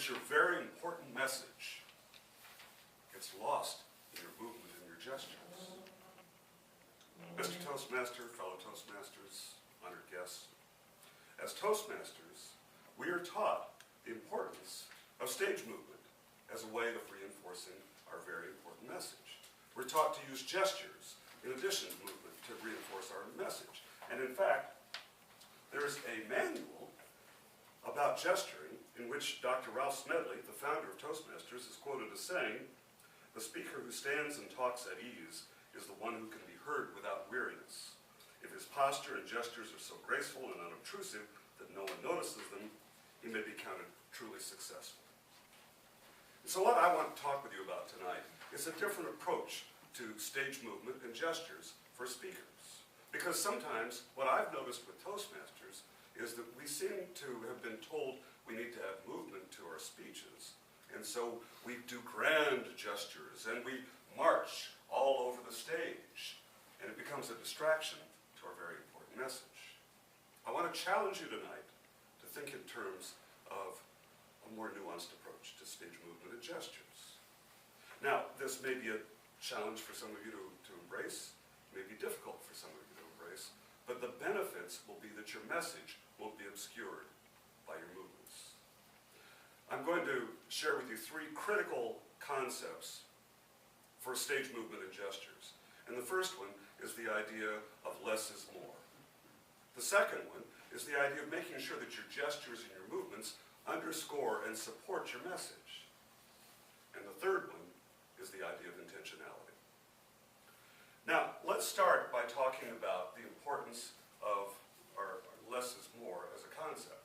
that your very important message gets lost in your movement and your gestures. Mr. Toastmaster, fellow Toastmasters, honored guests, as Toastmasters, we are taught the importance of stage movement as a way of reinforcing our very important message. We're taught to use gestures in addition to movement to reinforce our message. And in fact, there's a manual about gesturing in which Dr. Ralph Smedley, the founder of Toastmasters, is quoted as saying, "The speaker who stands and talks at ease is the one who can be heard without weariness. If his posture and gestures are so graceful and unobtrusive that no one notices them, he may be counted truly successful." And so what I want to talk with you about tonight is a different approach to stage movement and gestures for speakers. Because sometimes what I've noticed with Toastmasters is that we seem to have been told we need to have movement to our speeches. And so we do grand gestures and we march all over the stage. And it becomes a distraction to our very important message. I want to challenge you tonight to think in terms of a more nuanced approach to stage movement and gestures. Now, this may be a challenge for some of you to embrace, may be difficult for some of you to embrace, but the benefits will be that your message won't be obscured by your movements. I'm going to share with you three critical concepts for stage movement and gestures. And the first one is the idea of less is more. The second one is the idea of making sure that your gestures and your movements underscore and support your message. And the third one is the idea of intentionality. Now, let's start by talking about the importance of our less is more as a concept.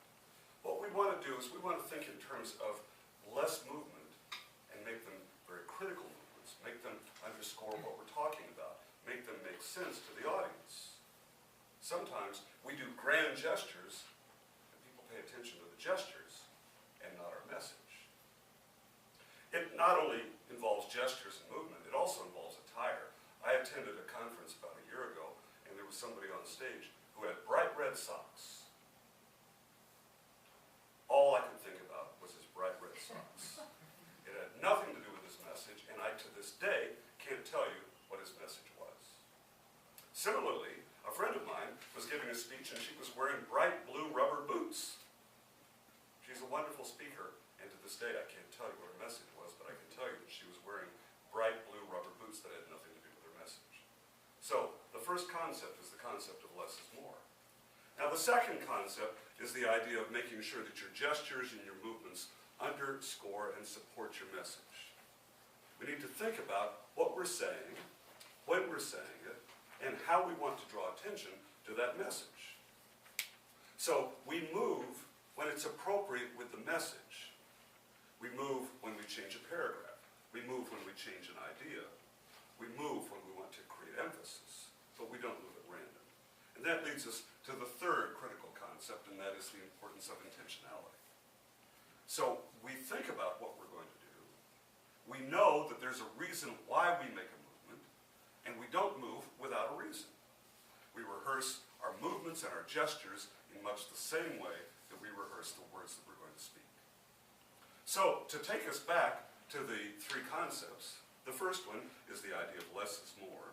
What we want to do is we want to think in terms of less movement and make them very critical movements, make them underscore what we're talking about, make them make sense to the audience. Sometimes we do grand gestures and people pay attention to the gestures and not our message. It not only involves gestures and movement, it also involves attire. I attended a conference about a year ago and there was somebody on stage who had bright red socks. All I could think about was his bright red socks. It had nothing to do with his message, and I, to this day, can't tell you what his message was. Similarly, a friend of mine was giving a speech, and she was wearing bright blue rubber boots. She's a wonderful speaker, and to this day, I can't tell you what her message was, but I can tell you that she was wearing bright blue rubber boots that had nothing to do with her message. So, the first concept is the concept of less is more. Now, the second concept is the idea of making sure that your gestures and your movements underscore and support your message. We need to think about what we're saying, when we're saying it, and how we want to draw attention to that message. So, we move when it's appropriate with the message. We move when we change a paragraph. We move when we change an idea. We move when we want to create emphasis, but we don't move at random. And that leads us to the third critical concept, and that is the importance of intentionality. So we think about what we're going to do. We know that there's a reason why we make a movement, and we don't move without a reason. We rehearse our movements and our gestures in much the same way that we rehearse the words that we're going to speak. So to take us back to the three concepts, the first one is the idea of less is more.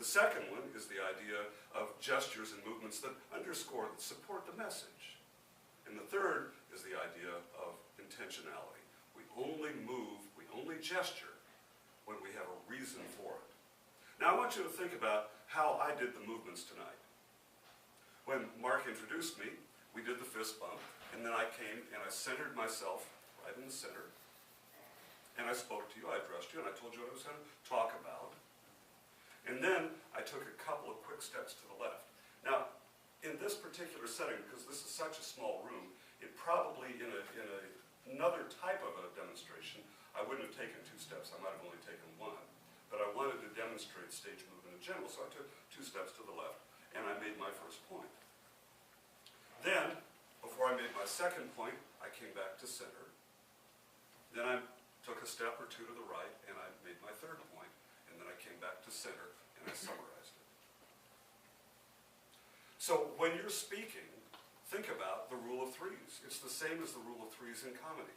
The second one is the idea of gestures and movements that underscore, that support the message. And the third is the idea of intentionality. We only move, we only gesture when we have a reason for it. Now I want you to think about how I did the movements tonight. When Mark introduced me, we did the fist bump, and then I came and I centered myself right in the center. And I spoke to you, I addressed you, and I told you what I was going to talk about. And then I took a couple of quick steps to the left. Now, in this particular setting, because this is such a small room, it probably, in another type of a demonstration, I wouldn't have taken 2 steps, I might have only taken 1. But I wanted to demonstrate stage movement in general, so I took 2 steps to the left, and I made my first point. Then, before I made my second point, I came back to center. Then I took a step or 2 to the right, and I made my third point. And then I came back to center and I summarized it. So when you're speaking, think about the rule of threes. It's the same as the rule of threes in comedy.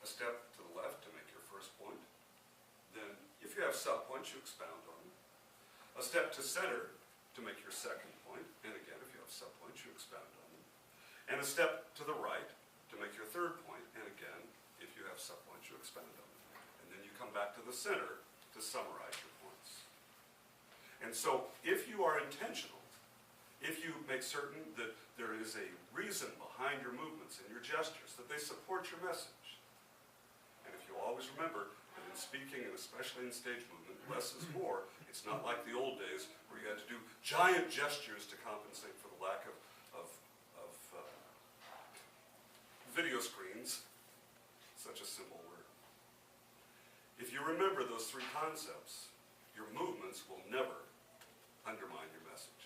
a step to the left to make your first point. Then, if you have subpoints, you expound on them. A step to center to make your second point. And again, if you have subpoints, you expound on them. And a step to the right to make your third point. And again, if you have subpoints, you expound on them. And then you come back to the center to summarize your points. And so, if you are intentional, if you make certain that there is a reason behind your movements and your gestures, that they support your message. And if you always remember that in speaking, and especially in stage movement, less is more. It's not like the old days where you had to do giant gestures to compensate for the lack of video screens, such a simple word. If you remember those three concepts, your movements will never undermine your message.